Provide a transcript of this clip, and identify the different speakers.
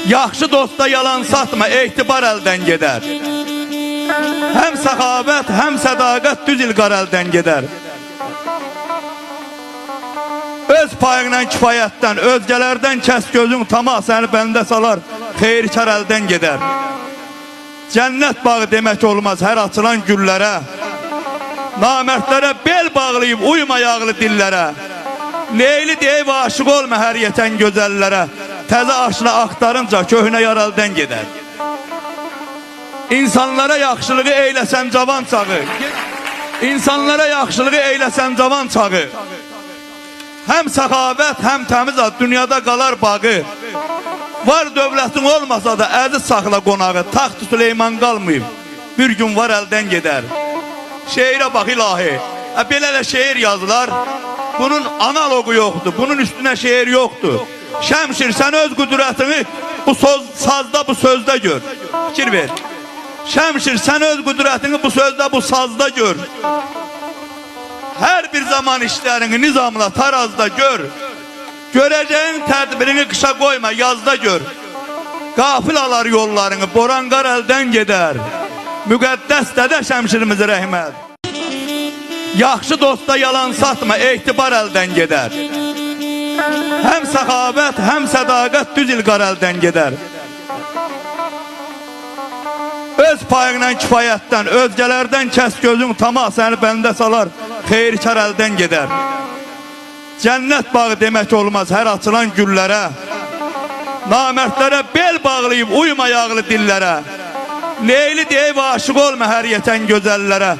Speaker 1: Yaxşı dosta yalan satma, etibar əldən gedər. Həm səxavət, həm sədaqət düz ilqar əldən gedər. Öz payından kifayətdən, özgələrdən kəs gözün tamah səni bəndə salar, xeyirkar əldən gedər. Cənnət bağı demək olmaz hər açılan güllərə. Namərdlərə bel bağlayıb uyma yağlı dillərə. Leyli deyib aşıq olma hər yetən gözəllərə. Təzə aşına axtarınca köhnə yar əldən gedər. İnsanlara yaxşılığı eyləsən cavan çağı. İnsanlara yaxşılığı eyləsən cavan çağı. Həm səxavət, həm təmiz ad dünyada qalar bağı. Var dövlətin olmasa da əziz saxla qonağı. Taxt-ı Süleyman qalmayıb, bir gün var əldən gedər. Şeirə bax ilahi. Belə də şeir yazılar. Bunun analogu yoxdur, bunun üstünə şeir yoxdur. Şəmşir, sən öz qüdrətini bu sazda, bu sözdə gör. Fikir ver. Şəmşir, sən öz qüdrətini bu sözdə, bu sazda gör. Hər bir zaman işlərini nizamla tarazda gör. Görəcəyin tədbirini qışa qoyma, yazda gör. Qafil alar yollarını, boran qar əldən gedər. Müqəddəs dədə Şəmşirimizi rəhmət. Yaxşı dosta yalan satma, etibar əldən gedər. Həm səxavət, həm sədaqət düz ilqar əldən gedər. Öz payından kifayətdən, özgələrdən kəs gözün tamah səni bəndə salar, xeyirkar əldən gedər. Cənnət bağı demək olmaz hər açılan güllərə. Namərdlərə bel bağlayıb uyma yağlı dillərə. Leyli deyib aşıq olma hər yetən gözəllərə.